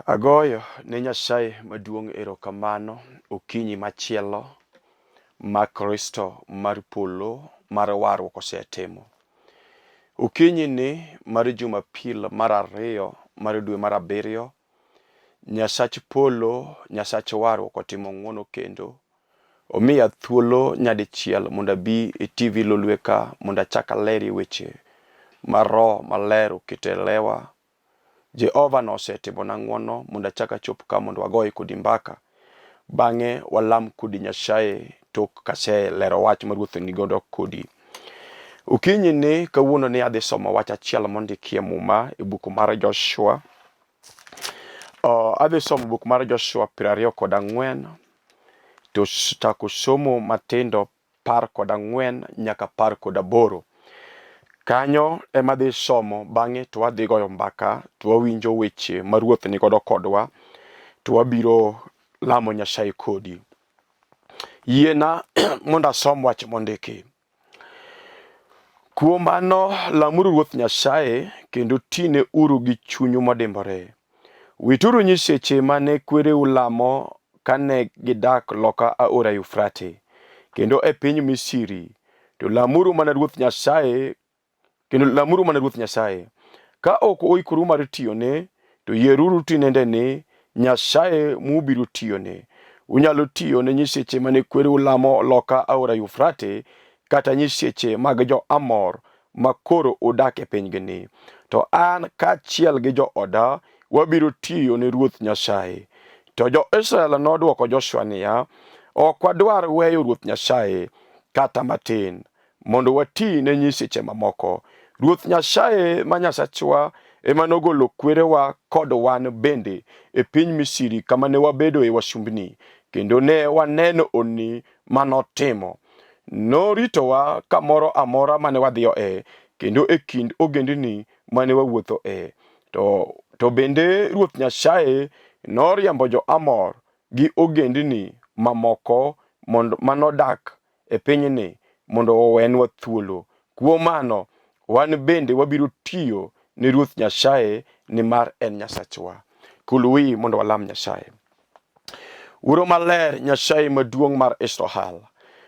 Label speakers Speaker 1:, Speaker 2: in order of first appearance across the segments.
Speaker 1: Agoyo ne Nyasaye maduong' erokamano okinyi machielo ma Kristo mar polo mar warruok osetimo. Okinyi ni mar Jumapil mar 2 mar dwe mar 7, Nyasach polo, Nyasach warruok otimo ng'wono kendo omiya thuolo nyadichiel mondo abi e TV Lolwe ka mondo achak aleri weche mar Roho Maler oketo e lewa. Jehova nosetimona ng'wono mondo achak achop ka mondo wagoye kodi mbaka. Bang'e walam kodi Nyasaye tok kase lero wach ma Ruoth nigodo kodi. Okinyi ni kawuono ni adhi somo wach achiel mondikie muma e buk mar Joshua. Adhi somo buk mar Joshua 24 to tako somo matindo 14 nyaka 18. Kanyo ema dhi somo bang'e to wadhi goyo mbaka to wawinjo weche ma Ruoth nigodo kodwa to wabiro lamo Nyasaye kodi. Yiena mondo asom wach mondiki. Kuom mano lamuru Ruoth Nyasaye kendo tine uru gi chunyu modimbore. Wituru nyiseche mane kwereu lamo kane gidak loka aora Yufrate kendo e piny Misiri, to lamuru mana Ruoth Nyasaye kendo lamuru mana Ruoth Nyasaye. Ka ok oikoru mar tiyone, to yieruru tinende ni Nyasaye mubiro tiyone. Unyalo tiyone nyiseche mane kwereu lamo loka aora Yufrate kata nyiseche mag jo-Amor makoro odak e pinygini. To an kaachiel gi jo-oda wabiro tiyone Ruoth Nyasaye. To jo-Israel nodwoko Joshua niya, ok wadwar weyo Ruoth Nyasaye kata matin mondo wati ne nyiseche mamoko. Ruoth Nyasaye ma Nyasachwa ema nogolo kwerewa kod wan bende e piny Misiri kama ne wabedo e wasumbni, kendo ne waneno oni manotimo. Noritowa kamoro amora mane wadhiyo kendo e kind ogendini mane wawuotho to bende Ruoth Nyasaye noriembo jo-Amor gi ogendini mamoko manodak e pinyni mondo owenwa thuolo. Kuom mano wan bende wabiro tiyo ne Ruoth Nyasaye nimar en Nyasachwa. Kului mondo walam Nyasaye. Uro maler Nyasaye maduong' mar Israel,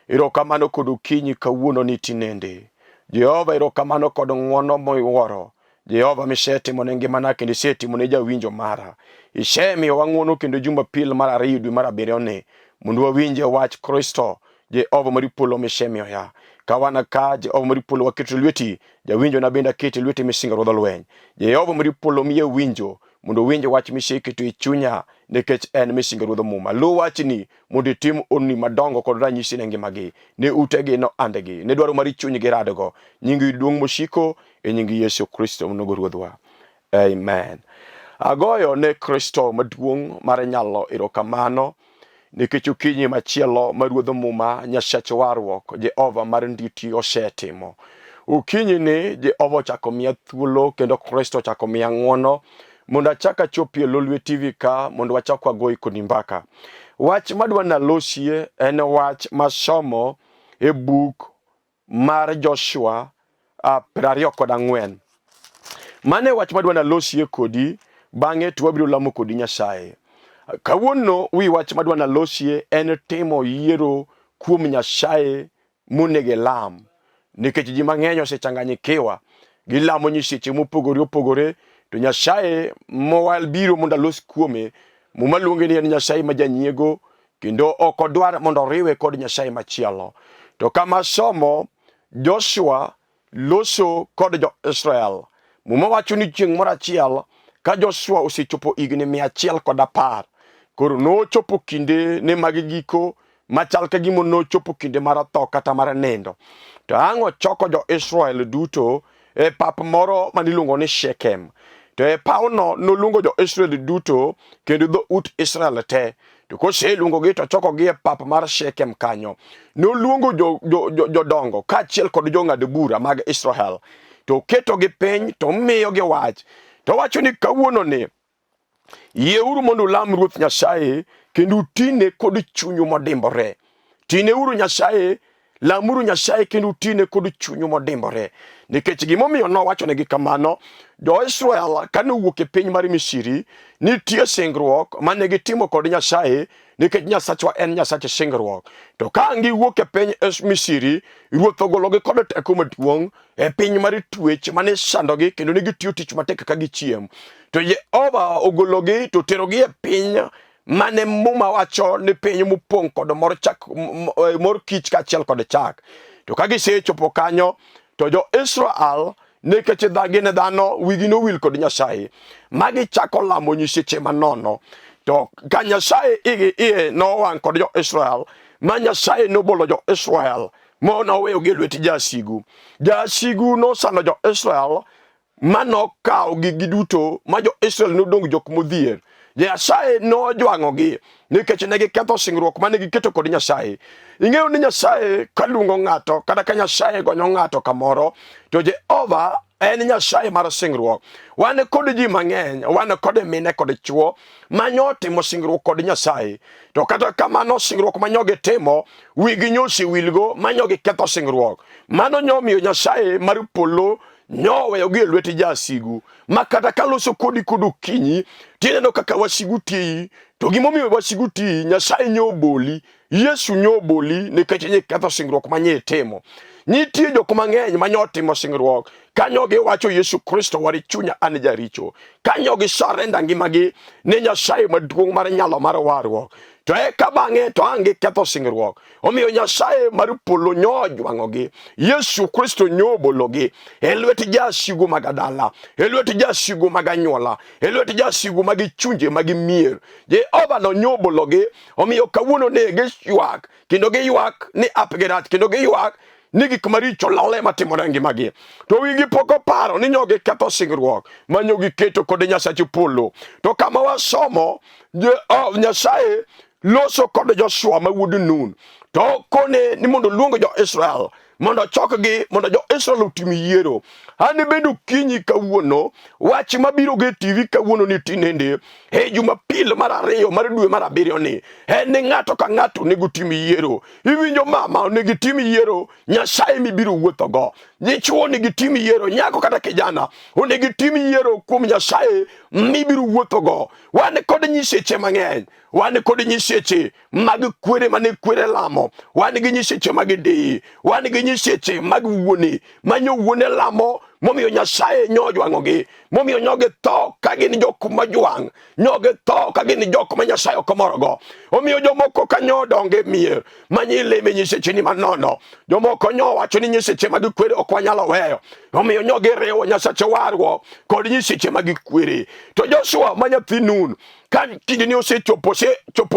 Speaker 1: erokamano kod okinyi kawuono ni tinende. Jehova erokamano kod ng'wono miwuoro. Jehova misetimone ngimana kendo isetimone jawinjo mara. Isemiyowa ng'wono kendo Jumapil mar 2 dwe mar 7 ni mondo wawinje wach Kristo Jehova mar polo misemiyoya. Kawana ka Jehova mar polo waketo lweti, jawinjo na bende aketo lweti misingo Ruodh Lweny. Jehova mar polo miye winjo mondo winje wach miseketo e chunya nikech en misingo Ruodh Muma. Lu wachni mondo itim onni madongo kod ranyisi ne ngimagi, ne utegi no andegi, ne dwaro mar chunygi radgo. Nyingi duong' mosiko e nying Yesu Kristo mnogo Ruodhwa. Amen. Agoyo ne Kristo maduong' mar nyalo erokamano nikech okinyi machielo ma Ruodh Muma Nyasach warruok Jehova mar nditi osetimo. Okinyi ni Jehova ochako miya thuolo kendo Kristo ochako miya ng'wono mondo achak achopie Lolwe TV ka mondo wachak wagoyi kodi mbaka. Wach madwa nalosie en wach masomo e buk mar Joshua 24. Mane wach madwa nalosie kodi, bang'e to wabiro lamo kodi Nyasaye. Kawuono wi wach madwa nalosie en timo yiero kuom Nyasaye monege lam. Nikech ji mang'eny osechanganyikiwa, gilamo nyiseche mopogore opogore, to Nyasaye mowabiro mondo alos kuome muma luonge ni en Nyasaye ma janyiego kendo ok odwar mondo oriwe kod Nyasaye machielo. To kama somo Joshua loso kod jo-Israel. Muma wacho ni chieng' moro achiel ka Joshua osechopo higni 110, koro nochopo kinde ne mag giko machal ka gimo nochopo kinde mar tho kata mar nindo. To ang'o choko jo-Israel duto e pap moro maniluongo ni Shekem. To e pawno noluongo jo-Israel duto kendo dhout Israel te. To koseluongogi to chokogi e pap mar Shekem kanyo. Noluongo jodongo kaachiel kod jong'ad bura mag Israel. To ketogi piny to miyogi wach. To wacho ni kawuono ni yieuru mondo ulam Ruoth Nyasaye kendo utine kod chunyu modimbore. Tine uru Nyasaye, lamuru Nyasaye kendo utine kod chunyu modimbore. nikech gimomiyo nowachonegi kamano, jo-Israel kane owuok e piny mar Misri, nitie singruok mane gitimo kod Nyasaye, nikech Nyasachwa en Nyasach singruok. To ka giwuok e piny Misri, Ruoth ogologi kod teko maduong' e piny mar twech mane sandogi kendo ne gitiyo tich matek ka gichiem. To Jehova ogologi to terogi e piny mane Muma wacho ni piny mopong' kod mor kich kaachiel kod chak. To ka gisechopo kanyo, to jo-Israel nikech gin dhano wigi nowil kod Nyasaye, ma gichako lamo nyiseche manono. To ka Nyasaye iye nowang' kod jo-Israel, ma Nyasaye nobolo jo-Israel monoweyogi e lwet jasigu. Jasigu nosando jo-Israel manokawo gigi duto ma jo-Israel nodong' jok modhier. Nyasaye nojwang'ogi nikech ne giketho singruok mane giketo kod Nyasaye. Ing'eyo ni Nyasaye kaluongo ng'ato kata ka Nyasaye gonyo ng'ato kamoro, to Jehova en Nyasaye mar singruok. Wan kod ji mang'eny, wan kod mine kod chuo manyotimo singruok kod Nyasaye. To kata kamano singruok manyogi timo, wigi nyosi wilgo manyogi ketho singruok. Mano nyomiyo Nyasaye mar polo nyoweyogi e lwet jasigu, ma kata kaloso kodi kod okinyi, tineno kaka wasigu tiyi. To gimomiyo wasigu tiyi, Nyasaye nyoboli, Yesu nyoboli nikech nyiketho singruok manyitimo. Nitie jok mang'eny manyotimo singruok kanyo giwacho Yesu Kristo wari chunya an jaricho, kanyo gisarenda ngimagi ne Nyasaye maduong' mar nyalo mar warruok. To eka bang'e to ang' giketho singruok. Omiyo Nyasaye mar polo nyojwang'ogi, Yesu Kristo nyobologi e lwet jasigu mag dala, e lwet jasigu mag anyuola, e lwet jasigu mag chunje mag mier. Jehova no nyobologi, omiyo kawuono ne giywak, kendo giywak ni apgi rach, kendo giywak ni gik maricho lale matimore ngimagi. To wigi pok oparo ni nyogi ketho singruok ma nyogi keto kod Nyasach polo. To kama wasomo, Nyasaye loso kod Joshua ma wuod Nun, to kone ni mondo luongo jo-Israel mondo chokgi, mondo jo-Israel otim yiero. An bende okinyi kawuono, wach mabiro ge TV kawuono ni tinende e Jumapil mar 2 mar dwe mar 7 ni en ni ng'ato ka ng'ato nego tim yiero. Iwinjo mama, onego tim yiero Nyasaye mibiro wuothogo. Dichuo onego tim yiero, nyako kata kijana onego tim yiero kuom Nyasaye mibiro wuothogo. Wan kod nyiseche mang'eny, wan kod nyiseche mag kwere mane kwere lamo, wan gi nyiseche mag deye, wan gi nyiseche mag wuone manyo wuone lamo. Momiyo Nyasaye nyojwang'ogi, momiyo nyogi tho ka gin jok majwang', nyogi tho ka gin jok ma Nyasaye okomorogo. Omiyo jomoko ka nyodonge mier manyileme nyiseche ni manono, jomoko nyowacho ni nyiseche mag kwere ok wanyalo weyo. Omiyo nyogi riwo Nyasache warruok kod nyiseche mag kwere. To Joshua ma nyathi Nun, ka kinde ni osechopo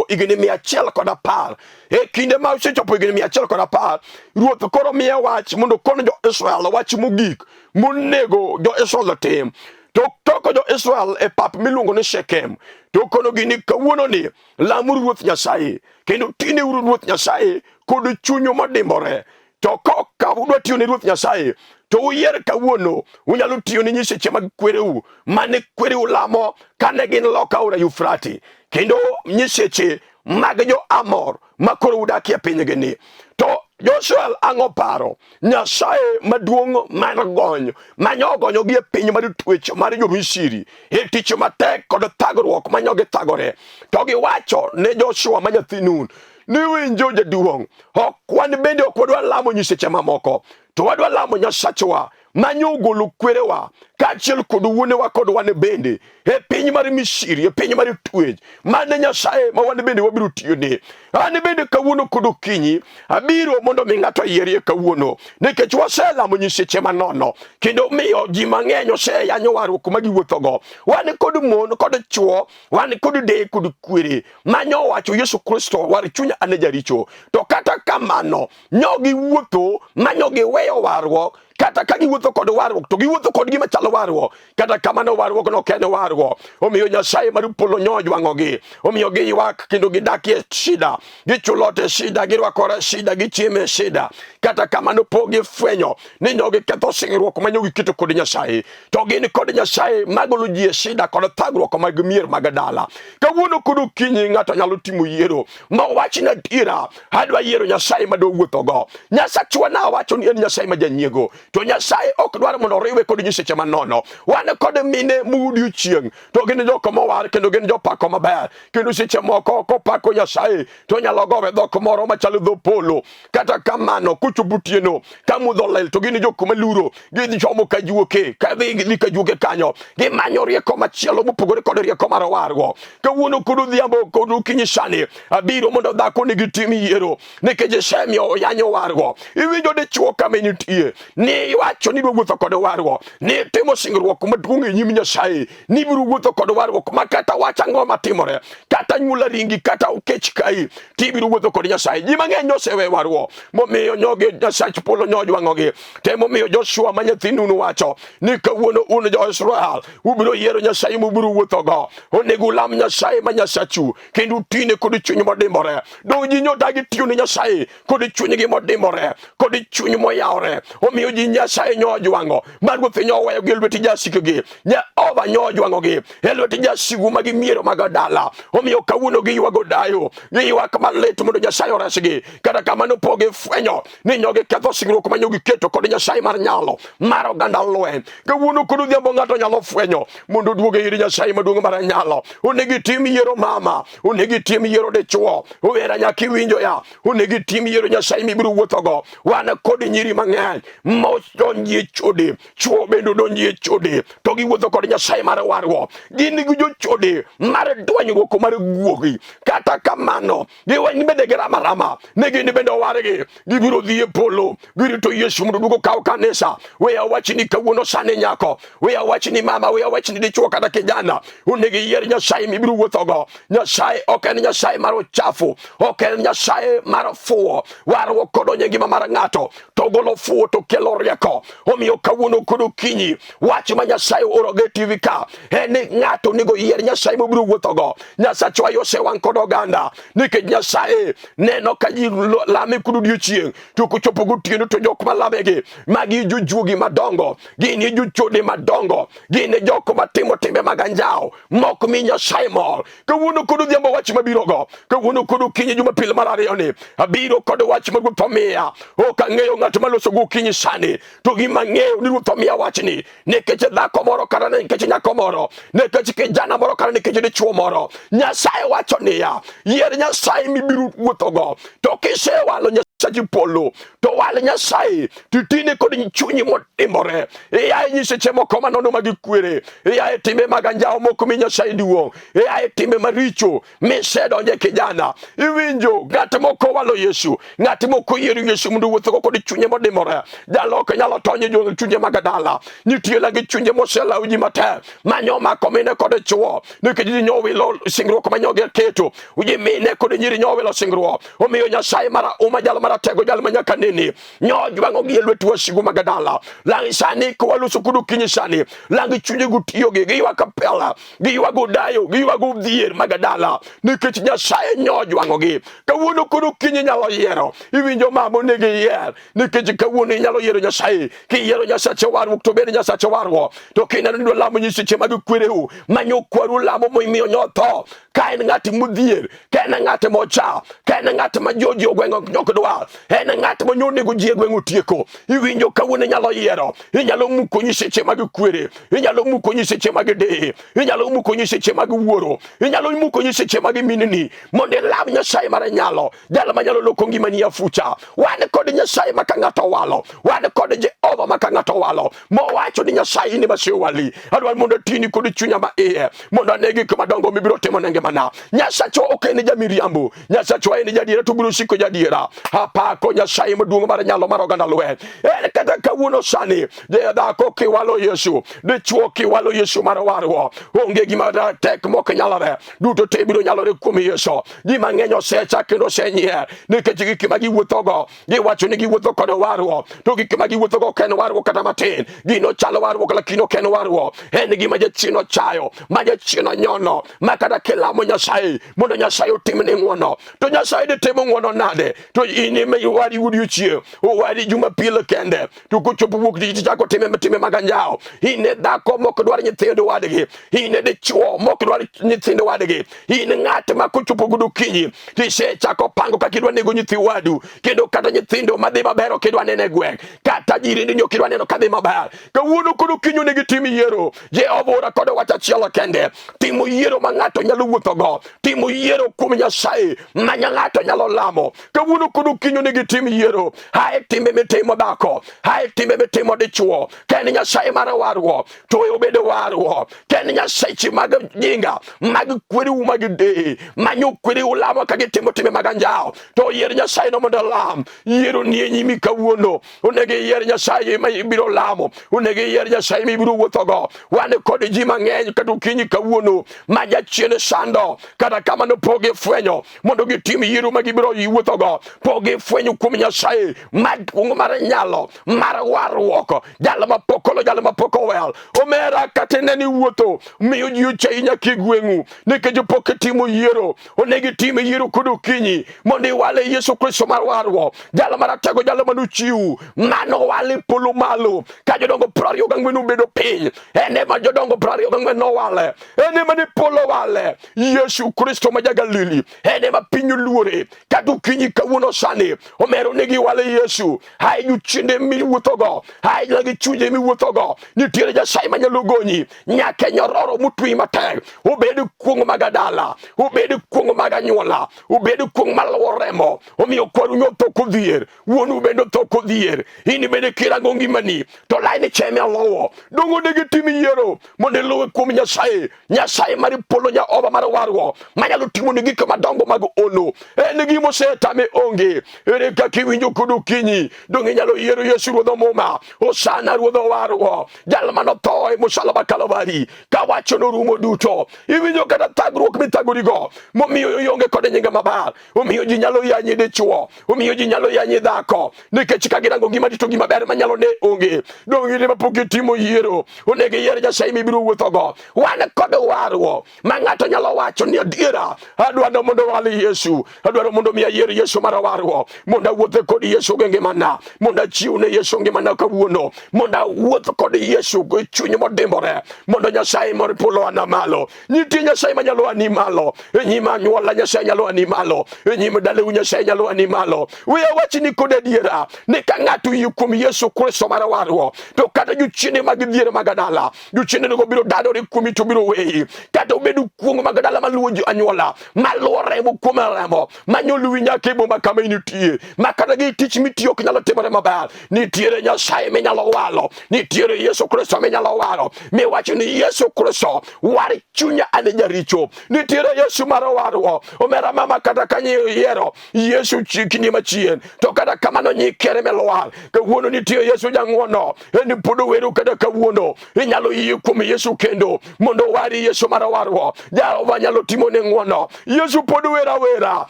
Speaker 1: higni 110, e kinde ma osechopo higni 110, Ruoth koro miye wach mondo kono jo-Israel wach mogik monego jo-Israel tim. To toko jo-Israel e pap miluongo ni Shekem, to kono gini kawuono ni lamuru Ruoth Nyasaye, kendo tineuru Ruoth Nyasaye kod chunyu modimbore. To ka udwa tiyo ne Ruoth Nyasaye, to uyier kawuono unyalo tiyo ne nyiseche mag kwereu mane kwereu lamo kane gin loka aora Yufrate, kendo nyiseche mag jo-Amor makoro udakie pinygi ni. To Joshua ang'o paro? Nyasaye maduong' mar gony manyogonyogi e piny mar twech mar jo-Misri e tich matek kod thagruok manyogi thagore. To giwacho ne Joshua ma nyathi Nun ni winjo jaduong', ok wan bende ok wadwa lamo nyiseche mamoko, to wadwa lamo Nyasachwa manyogolo kwerewa kaachiel kod wuonewa kod wan bende e piny mar Misri, e piny mar twech mane Nyasaye ma wan bende wabiro tiyone. An bende kawuono kod okinyi abiro mondo mi ng'ato yierie kawuono, nikech waselamo nyiseche manono kendo miyo ji mang'eny oseyanyo warruok ma giwuothogo. Wan kod mon kod chuo, wan kod deye kod kwere manyowacho Yesu Kristo war chunya an jaricho. To kata kamano nyogi wuotho manyogi weyo warruok, kata ka giwuotho kod warruok to giwuotho kod gima chalo warwo kata kamano warwo kono kene warwo omiyo Nyasaye mar polo nyojwangogi omiyo giywak kendo gidakie shida gichulote shida girwakore shida gichieme shida kata kamano pogi fwenyo ni nyogi ketho singruok manyogi kito kod Nyasaye to gin kod Nyasaye magolo ji shida kod thagruok mag mier mag dala kawuono kudu kinyi ng'ato nyalo timo yiero ma wachna dira adwa yiero Nyasaye ma do wuotho go Nyasachwa na wacho ni en Nyasaye ma janyiego to Nyasaye ok dwar mondo riwe kod nyiseche manono wan kod mine mudi chieng to gin joko mowar kendo gin jopako maber kendo seche moko kopako Nyasaye to nyalo gowe dhok moro machalo dho polo kata kamano kuchubutieno kamudho lel to gin joko maluro gidhi chomo kajuoke kadhi kajuoke kanyo gimanyo rieko machielo mopogore kod rieko mar wargo kawuono kod dhiambo kod kinyisani abiro mondo dhako nigi tim yiero nikech semio oyanyo wargo iwinjo dichuo kama nitie ni wacho ni wuotho kod wargo ni timo singruok maduong' e nyim Nyasaye ni biro wuotho kod wargo makata wacha ng'oma timore kata nyula ringi kata ukech kai tibiro wuotho kod Nyasaye ji mang'eny osewe wargo momiyo nyoge Nyasach polo nyojwangogi temo miyo Joshua ma nyathinu wacho ni kawuono un jo Israel ubiro yiero Nyasaye mubiro wuotho go onego ulam Nyasaye ma Nyasachu kendo tine kod chuny modimbore do ji nyodagi tiyo ni Nyasaye kod chunygi modimbore kod chuny moyawre omiyo ji Nyasaye nyojwango marwuoth nyoweyo gi lweti jasikgi Jehova nyojwangogi e lweti jasigu magi miero mag dala omiyo kawuono giywago dayo giywak malit mondo Nyasaye oresgi kata kamano pogi fwenyo ni nyogi ketho singruok manyogi keto kod Nyasaye mar nyalo mar oganda lweny kawuono kod odhiambo ng'ato nyalo fwenyo mondo duoge ir Nyasaye maduong' mar nyalo onegi tim yiero mama onegi tim yiero dichuo owera nyaki winjo ya onegi tim yiero Nyasaye mibiro wuothogo wan kod nyiri mang'eny modonjie chode chuo bendo donjie chode to giwuotho kod Nyasaye mar wargo gin gi jochode mar dwanyruok mar guogi kata kamano giweny bende giramarama ne gin bende wargi gibiro dhi e polo girito Yesu mondo duogo kaw kanisa we awachni kawuono sane nyako we awachni mama we awachni dichuo kata kijana onegi yier Nyasaye mibiro wuothogo Nyasaye ok en Nyasaye mar uchafu ok en Nyasaye mar fuwo wargo kodonye ngima mar ng'ato to golo fuwo to kelo rieko omiyo kawuono kod kinyi wach ma Nyasaye oroge TV ka en ng'ato nego yier Nyasaye mobiro wuothogo Nyasachwa yosewang' kod oganda nikech Nyasaye neno ka ji lame kod odiochieng' to kochopo gotieno to jok malamegi magi jojuogi madongo gin jochode madongo gin jok matimo timbe mag anjawo mok mi Nyasaye mor kawuono kod odhiambo wach mabirogo kawuono kod kinyi Jumapil mar ariyo ni abiro kod wach ma Ruoth omiya ok ang'eyo ng'at maloso go kinyi sani to gima ng'eyo ni Ruoth omiya wachni nikech dhako moro kata nikech nyako moro nikech kijana moro kata nikech dichuo moro Nyasaye wacho niya yier Nyasaye mibiro wuothogo to kisewalo Nyasaye polo to wal Nyasaye titine kod chunyi modimbore yaye nyiseche moko manono magikwere yaye timbe mag anjawo moko mi Nyasaye duong' yaye timbe maricho misedonje kijana iwinjo ng'at moko walo Yesu ng'at moko yiero Yesu mondo wuothogo kod chunye modimbore jalo ok nyalo tonye jo chunye mag dala nitie lagi chunye moselaw ji matek manyo mako mine kod chuo nikech ji nyowilo singruok manyogi keto ji mine kod nyiri nyowilo singruok omiyo Nyasaye mara uma jalo maratego jalo manyaka nini nyojwangogi e lwet wasigu mag dala lang sani kwaloso kod kinyi sani lang chunye gutiyogi giywak apela giywago dayo giywago dhier mag dala nikech Nyasaye nyojwangogi kawuono kod kinyi nyalo yiero iwinjo mamo negi yier nikech kawuono inyalo yiero Nyasaye kiyiero Nyasache warruok to bende Nyasache wargo to kineno ni lamo nyiseche mag kwereu manyo kwaru lamo moimiyo nyotho ka en ng'at modhier ka en ng'at mocha ka en ng'at ma joji ogweng'o ok dwar en ng'at monyonego ji e gweng'o tieko iwinjo kawuono inyalo yiero inyalo muko nyiseche mag kwere inyalo muko nyiseche mag dehe inyalo muko nyiseche mag wuoro inyalo muko nyiseche mag minni mondo ilam Nyasaye mar nyalo jal manyalo loko ngimani afucha wan kod Nyasaye ma ka ng'ato walo wan kod Jehova ma ka ng'ato walo mowacho ni Nyasaye ni masiwali adwar mondo tini kod chunya ma iye mondo anegi kuma dongo mibiro timo nenge mana Nyasachwa ok en jamiriambo Nyasachwa en jadiera to biro siko jadiera apako Nyasaye maduong' mar nyalo mar oganda lweny. En kata kawuono sani dhako kiwalo Yesu, dichuo kiwalo Yesu mar warwa, onge gima tek mok nyalore, duto te biro nyalore kuom Yesu. Ji mang'eny osecha kendo osenyier nikech gik ma giwuothogo, giwacho ni giwuotho kod warwa, to gik ma giwuothogo ok en warwa kata matin. Gino chalo warwa lakini ok en warwa. En gima jachien chayo, ma jachien nyono, ma kata kilamo Nyasaye mondo Nyasaye otimne ng'wono, to Nyasaye ditimo ng'wono nade? To in ema wari odiechieng', wari Jumapil kende, to kochopo wuok tich chako time mag anjawo. In e dhako mok dwar nyithindo wadgi, in e dichuo mok dwar nyithindo wadgi, in ng'at ma kochopo gokinyi tisechako pango kaka idwa nego nyithi wadu, kendo kata nyithindo madhi maber ok idwa neno e gweng', kata jirende ok idwa neno kadhi maber. Kawuono gokinyi onego tim yiero. Jehova ora kod wach achiel kende, timo yiero ma ng'ato nyalo wuothogo, timo yiero kuom Nyasaye ma ng'ato nyalo lamo. Kawuono gokinyi onego tim yiero. Hae timbe mitimo dhako, hae timbe mitimo dichuo, ken Nyasaye mar warwo to obedo warwo, ken Nyasaye mag jinga mag kwereu mag de manyo kwereu lamo ka gitimo timbe mag anjawo, to yier Nyasaye no mondo lam. Yiero ni e nyimi kawuono, onego yier Nyasaye ma ibiro lamo, onego yier Nyasaye ma ibiro wuothogo. Wan kod ji mang'eny kata okinyi kawuono ma jachien sando, kata kamano pok gifwenyo mondo gitim yiero ma gibiro wuothogo, pok gifwenyo kuom Nyasaye maduong' mar nyalo mar warruok, jal ma pokolo, jal ma pok owel. Omera kata neni wuotho miyo ji ochayi nyaka e gweng'u nikech pok itimo yiero. Onego itim yiero kod okinyi mondo iwale Yesu Kristo mar warruok, jal maratego, jal manuchiu mano wale polo malo. Ka jodongo 24 obedo piny, ene ma jodongo 24 nowale, ene ma ni polo wale. Yesu Kristo ma ja-Galili, ene ma piny oluore. Kata okinyi kawuono sani omero negi wale Yesu. Hai juchinde miwuothogo, hai lagi chunje miwuothogo, nitiere Nyasaye manyalo gonyi nyaka nyororo mutwi matek. Obed kuong' mag dala, obed kuong' mag anyuola, obed kuong' maluwo remo. Omiyo kwaru nyotho kodhier, wuonu bende tho kodhier, in bende kirango ngimani to laini cheme alowo. Dongo negi tim yiero mondo iluwe kuom Nyasaye, Nyasaye mar polo Jehova mar warruok manyalo timo ni gik madongo mag ono. En gima osetame onge. Ere kaka iwinjo kod okinyi, dong inyalo yiero Yesu ruodho muma, Hosana ruodho warruok, jal manotho e msalaba Kalvari, kawacho norumo duto. Iwinjo kata thagruok mithagorigo momiyo ionge kod nyinga maber, omiyo ji nyalo yanyi dichuo, omiyo ji nyalo yanyi dhako, nikech ka girango gima to gima ber manyalo ne onge. Dong ine ma pok itimo yiero, onego iyier Nyasaye mibiro wuothogo. Wan kod warruok ma ng'ato nyalo wacho ni adiera, adwaro mondo wale Yesu, adwaro mondo mi ayier Yesu mar warruok, mondo awuothe kod Yesu gi ngimana, mondo achiw ne Yesu ngimana kawuono, mondo awuoth kod Yesu gi chuny modimbore, mondo Nyasaye mar polo ana malo. Nitie Nyasaye manyalo ani malo, e nyima anyuola Nyasaye nyalo ani malo, e nyima dalau Nyasaye nyalo ani malo. We awachni kod adiera ni ka ng'ato yie kuom Yesu Kristo mar warruok, to kata jochiende mag dhier mag dala, jochiende go biro dadore kuomi to biro weyi. Kata obedo kuong' mag dala maluwo anyuola, maluwo remo kuom remo, manyoluwi nyaka e boma kama initie, ma kata gi tich mitiyo ok nyalo timore maber. Nitiere Nyasaye minyalo walo, nitiere Yesu Kristo minyalo walo. Miwacho ni Yesu Kristo war chunya ane jaricho, nitiere Yesu mar warruok. Omera mama kata kanyo yiero Yesu chikni machien, to kata kamano nyikere melwar. Kawuono nitie Yesu jang'wono, en podo wero kata kawuono inyalo yie kuom Yesu kendo mondo wari Yesu mar warruok. Jehova nyalo timo ne ng'wono. Yesu podo wera wera,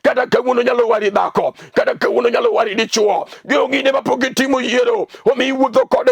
Speaker 1: kata kawuono nyalo wari dhako, kata kawuono nyalo wari dichuo. Giongine ma pok itimo yiero, omi wuotho kod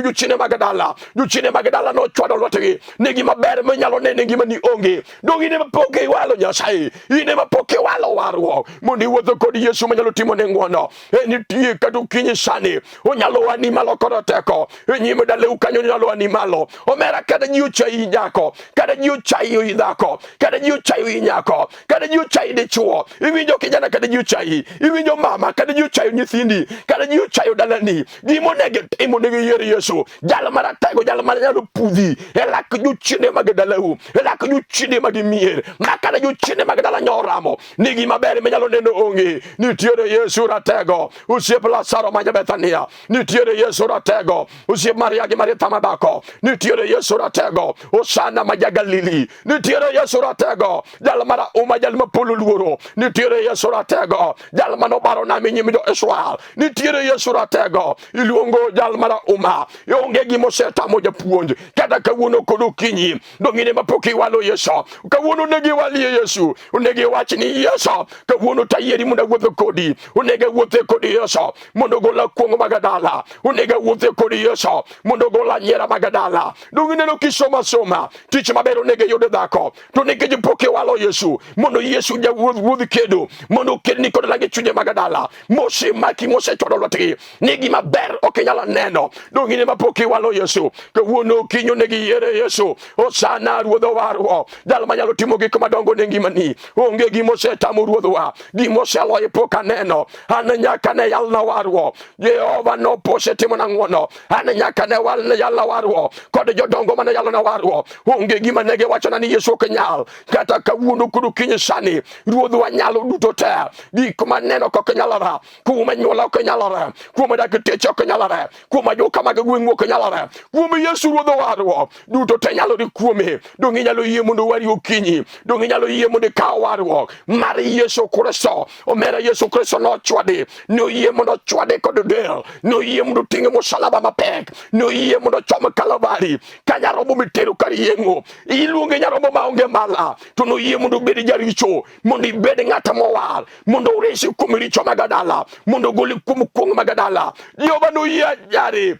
Speaker 1: jochiende mag dala. Jochiende mag dala no chwado lwetgi ne gima ber minyalo nene ngima ni onge. Dong ine ma pok iwalo Nyasaye, ine ma pok iwalo warruok mondo iwuotho kod Yesu manyalo timo ne ng'wono. Nitie kata okinyi sani onyalo wani malo kod teko, e nyime dalau kanyo nyalo wani malo. Omera kata ji ochayi nyako, kata ji ochayi dhako, kata ji ochayi nyako, kata ji ochayi dichuo. Iwinjo kijana kata ji ochayi, iwinjo mama kata ji ochayi nyithindi, kata ji ochayi dalani. Gima onego timo onego iyier Yesu, jal maratego, jal manyalo pudhi e lak jochiende mag dalau, e lak jochiende mag mier, ma kata jochiende mag dala nyoramo. Ni gima ber minyalo neno onge. Nitiere Yesu ratego, osiep Lazaro ma Bethania, nitiere Yesu ratego, osiep Maria gi Maritha madhako, nitiere Yesu ratego, Hosana ma ja-Galili, nitiere Yesu ratego, jal mara uma jal ma polo luoro, nitiere Yesu ratego, jal mano baro na minyi mido Israel nitiere Yesu ratego iluongo jal mara uma onge gimo setamo japuonj kata kawuono kodo kinyi dongine mapoki walo Yesu kawuono negi wali Yesu unege wachi ni Yesu kawuono tayeri munda wuotho kodi unege wuothe kodi Yesu mondo gola kuongo magadala unege wuothe kodi Yesu mondo gola nyera magadala dongine no kisoma soma tich mabero nege yode dhako to nege jipoki walo Yesu mondo Yesu ja wuodh kedo mondo kedni kod lage chunye magadala mose maki mose chodo lotgi negi maber okenyala neno dongine mapoki walo Yesu kawuono kinyo negi yere Yesu osana ruodho warwo dal manyalo timo gik madongo ne ngimani onge gimo setamo ruodhwa gimo seloye poka neno an nyaka ne yalna warwo Jehova no pose timo na ngwono an nyaka ne wal ne yalna warwo kod jodongo mane yalna warwo onge gima nege wachona ni Yesu kenyal kata kawuono kudu kinyi sani ruodhwa nyalo duto te gik maneno kokenyalore kuma nyola okenyalore kuma dakiteche okenyalore kuma joka mag gweng'u okenyalore kuma Yesu ruodho warwo duto te nyalo ri kuome dongi nyalo yie mondo wari okinyi dongi nyalo yie mondo kaw warwo mar Yesu Kristo omera Yesu Kristo no chwade no yie mondo chwade kod del no yie mondo tinge musalaba mapek no yie mondo chome Kalvari kanyarobo mitero kar yengo iluonge nyarobo maonge mala to no yie mondo bedi jaricho mondo ibedi ng'ata mowal mondo uresi kuom richo magadala mondo goli kuom kuong magadala Jehova no yie jari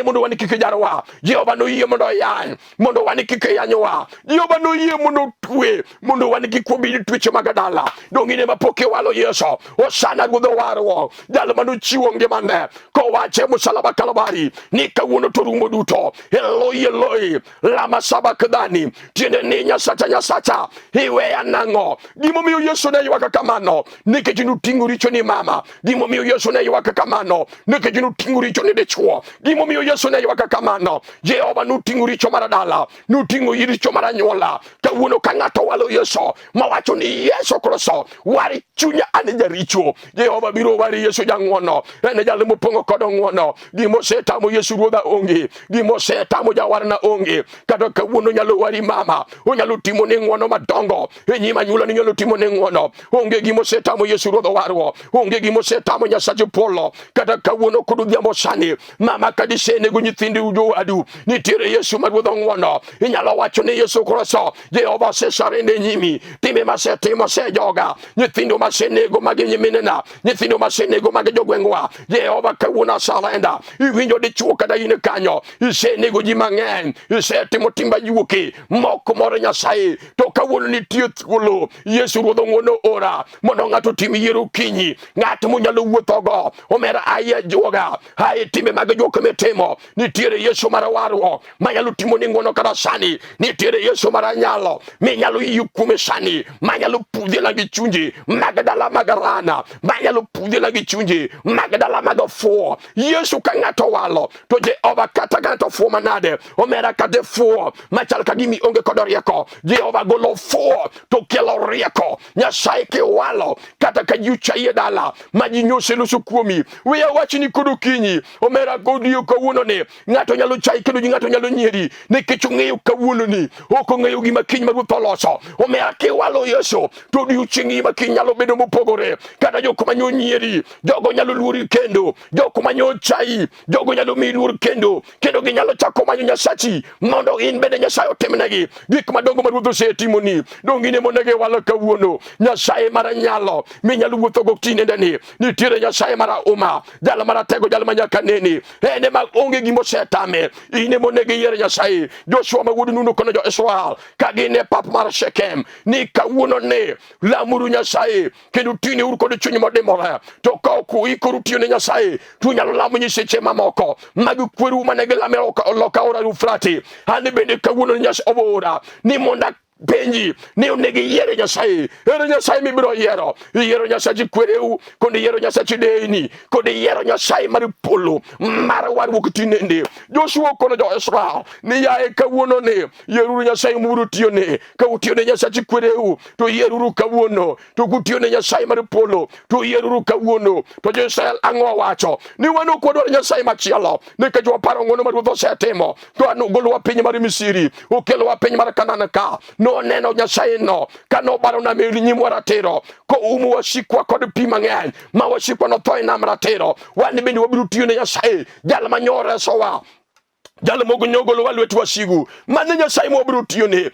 Speaker 1: mondo wani kike jarwa Jehova no yie mondo yan mondo wani kike yanyowa Jehova no yie mondo twe mondo wani kikobi twiche magadala dongine mapoke walo Yesu osana ruodho warwo jal mano chiwo ngimane ko wache musalaba Kalvari ni kawuono to rumo duto Eloi lama sabakdani tiende ni nyasacha iwe anang'o gimomiyo Yesu ne ywaka kamano nikech nuting'o richo ni mama gimomiyo Yesu ne ywaka kamano nikech nuting'o richo ni dichuo gimomiyo Yesu ne ywaka kamano Jehova nuting'o richo mar dala nuting'o richo mar anyuola kawuono ka ng'ato walo Yesu mawacho ni Yesu Kristo wari chunya ane jaricho Jehova biro wari Yesu jang'wono ene jal mopong'o kod ng'wono gimo setamo Yesu ruodha onge gimo setamo jawarna onge kata kawuono nyalo wari mama onyalo timo ne ng'wono madongo e nyima anyuola ni nyalo timo ne ng'wono onge gimo setamo Yesu ruodha warwo onge gimo setamo Nyasache polo kata kawuono kod odhiambo sani mama kadisene go nyithindi ujowadu nitiere Yesu ma ruodha ng'wono inyalo wacho ne Yesu Kristo Jehova sesarende nyimi time masetimo sejoga nyithindo masenego magi nyiminena nyithindo masenego magi jogweng'wa Jehova kawuono asalenda iwinjo dichuo kata in kanyo isenego ji mang'eny isetimo timba yuki moko moro Nyasaye to kawuono nitie thuolo Yesu ruodho ng'wono ora mondo ng'ato tim yiero kinyi ng'at monyalo wuothogo omera aye juoga aye timbe mag jok mitimo nitiere Yesu mar warwo manyalo timo ni ng'wono kata sani nitiere Yesu mar nyalo minyalo yiyo kuome sani manyalo pudhe lagi chunji magdala magarana manyalo pudhe lagi chunji magdala magafuo Yesu ka ng'ato walo to Jehova kata ng'ato fuo manade omera kate fuo machal kagimi onge kod rieko Jehova golo fuo to kelo rieko Nyasaye ke walo kata ka yuchaye dala maji nyose lusu kuomi weya wachini kodo kinyi omera godiyo kawuono ni ng'ato nyalo chai kendo ng'ato nyalo nyieri nikech ong'eyo kawuono ni oko ng'eyo gima kiny maruoth oloso omera ke walo Yesu to odiochieng' ma kiny nyalo bedo mopogore kata jok manyo nyieri jogo nyalo luori kendo jok manyo chai jogo nyalo mi luor kendo ginyalo chako manyo Nyasachi mondo in bende Nyasaye otimnegi gik madongo ma ruoth osetimoni dongine monege walo kawuono Nyasaye mar nyalo minyalo wuothogo tinendeni nitiere Nyasaye mar uma jal maratego jal manyaka neni ene ma onge gimo setame ine monege yiere Nyasaye Joshua ma wuod Nun kono jo Israel kagine pap mar Shekem ni kawuono ne lamuru Nyasaye kendo tine uru kod chuny modimore to ka ukuikoru tiyo ne Nyasaye tu nyalo lamo nyiseche mamoko mag kweru manege lame loka ora Yufrate ane bende kawuono Nyasaye obora ni monda benji ni onegi yiere Nyasaye ere Nyasaye mibiro yiero Nyasaye kwereu konde yiero Nyasaye deni konde yiero Nyasaye mar polo mar warwok tinende Joshua kono jo Israel ni yae kawuono ne yieruru Nyasaye muru tione ka utiyo ne Nyasaye kwereu to yieruru kawuono to kutiyo ne Nyasaye mar polo to yieruru kawuono to jo Israel ang'o wacho ni wano kodwaro Nyasaye machielo nikech waparo ng'wono mar ruoth osetimo to anu golowa piny mar Misri okelowa piny mar Kanaan ka no neno Nyasaye no kano baro na meri nyimwa ratero ko umu wasikwa kod pi mang'eny ma wasikwa no tho e nam ratero wan bende wabiro tiyo ne Nyasaye jal manyore sowa jalo mogo nyogolo walwetu wasigu mane Nyasaye mo biro tiyone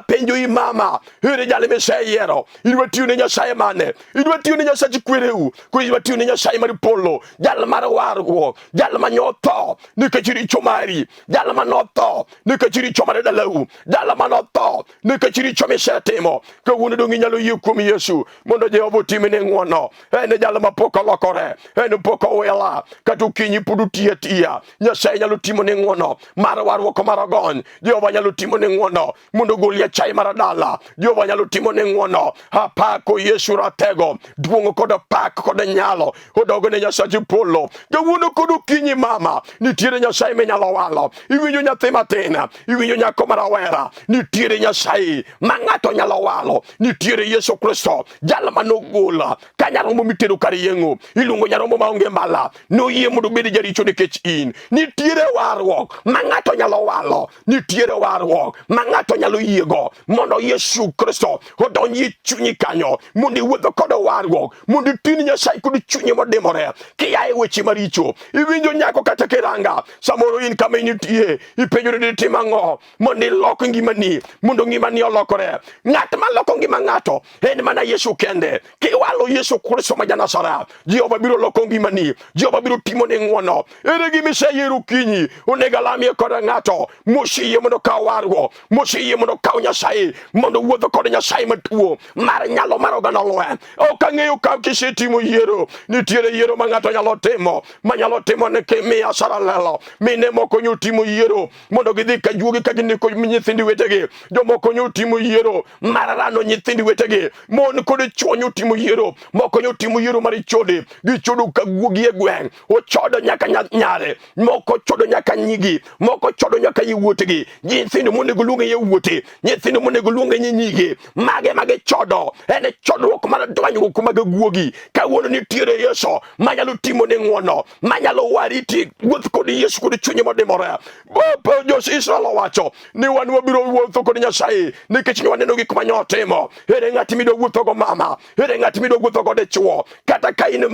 Speaker 1: penjo i mama ere jalo mesayero idwa tiyone Nyasaye mane idwa tiyone Nyasaye kwereu ko idwa tiyone Nyasaye mar polo jalo mar wargo jalo manyoto nikechiri chomari jalo manoto nikechiri chomare dalau jalo manoto nikechiri chomesetemo ko wuno dongi nyalo yikum Yesu mondo Jehova timene ngwono ene jalo mapoko lokore ene poko wela katukinyi pudu tia Nyasaye nyalo timone ngwono mara warwo ko mara gon Jehova nyalo timo ne ngwono mondo golia chai mara dala Jehova nyalo timo ne ngwono apako Yesu ratego duongo koda pak koda nyalo odogo ne Nyasaye polo gawuno kodu kinyi mama nitiere Nyasaye me nyalo walo iwinjo nyathi matina iwinjo nyako mara wera nitiere Nyasaye mangato nyalo walo nitiere Yesu Kristo jal manogola kanyaromo mitero kar yengo ilungo nyaromo maonge mbala no yie mondo bedi jaricho nikech in nitiere warruok mangato nyalo walo nitiere warruok mangato nyalo yiego mondo Yesu Kristo odonji chunyi kanyo mondo wuotho kod warruok mondo tin Nyasaye kod chunyi modimore kiyae weche maricho iwinjo nyako kata kiranga samoro in kama initie ipenjore ni timango mondo ilok ngimani mondo ngimani olokore ng'at maloko ngima ng'ato en mana Yesu kende kiwalo Yesu Kristo ma Nazareth Jehova biro loko ngimani Jehova biro timo ne ngwono ere gimi sayero kinyi onegalami kod ng'ato mosiye mondo kaw wargo mosiye mondo kaw Nyasaye mondo wuotho kod Nyasaye matuo mar nyalo mar oganda lwe ok ang'eyo ka kisetimo yiero nitiere yiero ma ng'ato nyalo timo ne kemiya sara lelo mine moko nyotimo yiero mondo gidhi ka juogi ka giniko nyithindi wetegi jomoko nyotimo yiero mar rano nyithindi wetegi mon kod chwo nyotimo yiero moko nyotimo yiero mar chode gichodo ka guogi e gweng ochodo nyaka nyare moko chodo nyaka nyigi moko chodo nyaka yiwuotegi nyithindo monego luonge yewuote nyithindo monego luonge nyigi mage chodo ene chodruok mar dwanyruok mag guogi kawuono nitiere Yesu manyalo timo ne ngwono manyalo wariti wuoth kod Yesu kod chunye modimore bo Israel wacho ni wan wabiro wuotho kod Nyasaye nikech waneno gik manyotimo ere ng'ati mido wuotho go mama ere ng'ati mido wuotho go chwo kata ka in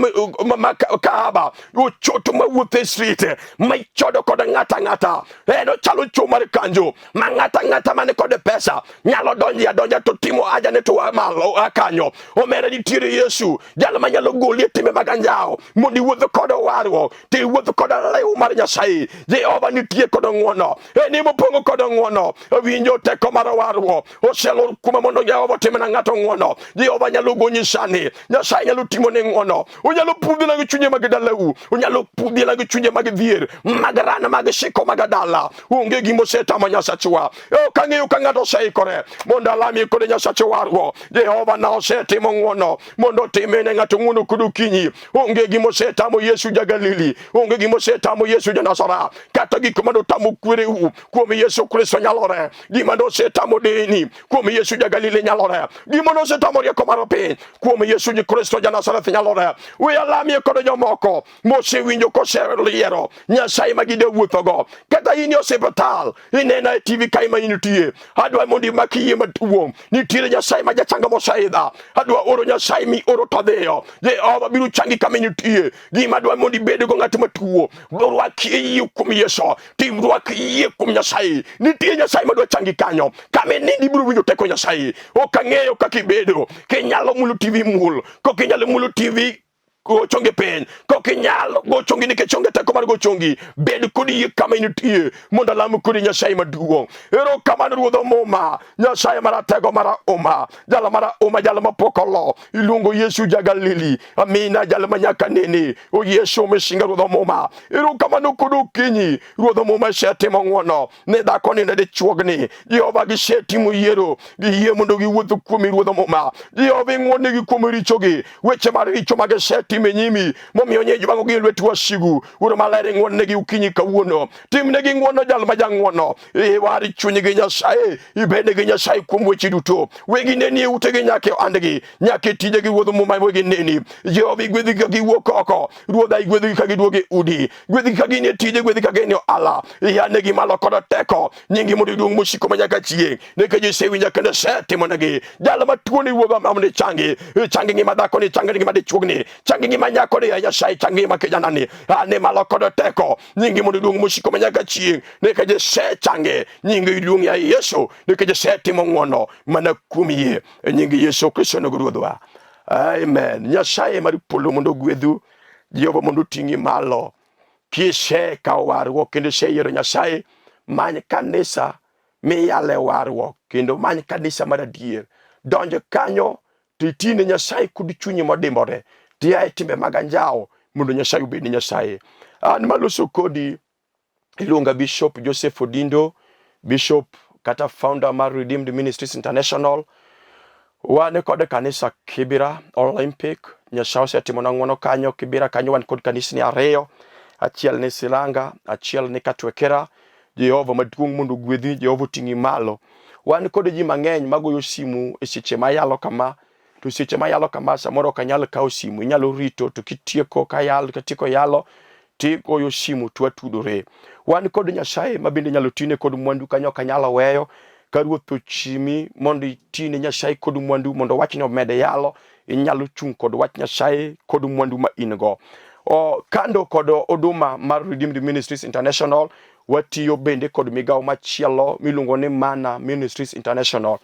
Speaker 1: mama kaaba ochoto mawuotho e street maichodo kod ng'ata eno chalo chwo mar kanjo ma ng'ata mane kod pesa nyalo donja to timo aja ne to malo akanyo omere nitiere Yesu jal manyalo goli e time maganjao mondi wuotho kod warwo ti wuotho kod lew mar Nyasaye Jehova nitie kod ngwono eni mopongo kod ngwono winjo teko mar warwo oselo kuma mondo Jehova timena ng'ato ngwono Jehova nyalo gonyi sani Nyasaye nyalo timo ne ngwono onyalo pudhila gi chunye mag dalau onyalo pudhila gi chunye mag dhier mag rana mag shiko mag dala unge gimo setamo Nyasachwa kang'eyo ka ng'ato seikore mondo alami kod Nyasache warwo Jehova na osetimo ngwono mondo timene ng'ato ngwono kod kinyi unge gimo setamo Yesu Jagalili unge gimo setamo Yesu Janazara kata gik mado tamo kwereu kuom Yesu Kristo nyalore gima do setamo deni kuom Yesu Jagalili nyalore gima do setamo rieko mar piny kuom Yesu Kristo Janazareth nyalore we alami kod jomoko mosewinjo koseliero Nyasaye magide wuothogo kata in osiptal inena e TV kaima initie adwa mondi makiye matuo nitiere Nyasaye ma jachanga mosaidha adwa oro Nyasaye mi oro todheyo Jehova biro changi kama initie gima adwa mondi bedo go ng'at matuo rwaki yie kuom Yesu tim rwaki yie kuom Nyasaye nitie Nyasaye madwa changi kanyo kama nindi biro winjo teko Nyasaye okang'eyo kaka ibedo kinyalo mulo TV mul kokinyalo mulo TV gochonge pen kokinyalo gochongi nikech onge teko mar gochongi bed kod yie kama initie mondo alam kod Nyasaye maduong' ero kamano ruodho moma Nyasaye maratego mara oma jala mara oma jala mapokolo iluongo Yesu Jagalili amina jala manyaka nene o Yesu meshinga ruodho moma ero kamano kod okinyi ruodho moma setimo ngwono ne dhako ni ne chuogni Jehova gisetimo yiero gi yie mondo giwuotho kuom ruodho moma Jehova ngwone gi kuom richogi weche mar richo mag setimo time nyimi momiyo nye jumango gi lwetu wasigu uru malere ngwon negi ukinyi kawuono tim negi ngwono jal majangwono wari chunyi gi Nyasaye ibene gi Nyasaye kuom weche duto wegi neni utegi nyake andegi nyake tije gi wuodho muma wegi neni Jehova gwedhi ka giwuok oko ruodha igwedhi ka giduoge udi gwedhi ka gine tije gwedhi ka gine ala yanegi malo kodo teko nyingi mondo iduong musiko manyaka chieng neke jisewinja kendo setimo negi jal matuoni wuoga mamne changi ngima dhako ni changi ngima dichuogni changi ngima nyako ni Nyasaye changi ngima kijana ni ane malo kodo teko nyingi mondo iduong musiko manyaka chieng neke jisechange nyingi iduong ya Yesu neke jisetimo ngwono mana kuom yie nyingi Yesu Kristo no ruodhwa. Amen. Nyasaye mar polo mondo gwedhu Jehova mondo tingi malo kishe ka warwo kendo seyero Nyasaye many kanisa miyale warwo kendo many kanisa mar adier donjo kanyo titine Nyasaye kod chunyi modimbore tiaye timbe maganjao mondo Nyasaye obed Nyasaye. An maloso kodi ilunga Bishop Joseph Odindo, Bishop kata founder mar Redeemed Ministries International. Wane kode kanisa Kibera Olympic Nyasaye setimo na ngwono kanyo Kibera kanyo wan kod kanisa ni ariyo achiel ni Silanga achiel ni Katwekera. Jehova maduong mondo gwedhi Jehova tingi malo wan kod ji mang'eny magoyo simu e seche mayalo kama to seche mayalo kama samoro kanyal kawo simu inyalo rito to kitieko katiko yalo tigoyo simu twatudore wan kod Nyasaye mabende nyalo tine kod mwandu kanyo kanyalo weyo ka ruoth ochimi mondo itine Nyasaye kod mwandu mondo wachni omede yalo inyalo chung kod wach Nyasaye kod mwandu ma ingo kando kod oduma mar Redeemed Ministries International watiyo bende kod migawo machielo miluongo ni Mana Ministries International.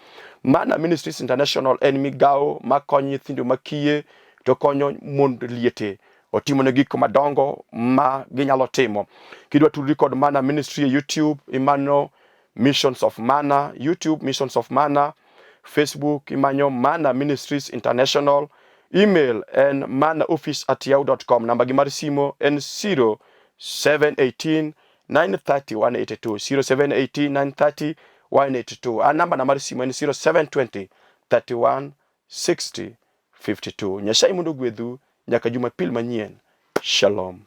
Speaker 1: Mana Ministries International en migawo makonyo nyithindo makiye to konyo mond liete otimo ne gik madongo ma ginyalo timo. Kidwa tudri kod Mana Ministry YouTube imano Missions of Mana, YouTube Missions of Mana, Facebook imanyo Mana Ministries International, email en manaoffice@yahoo.com, namba gi mar simo en 0718 930 182 0718 930 182. An namba na mar simo en 0720 31 60 52. Nyasaye mondo gwedhu nyaka Jumapil manyien. Shalom.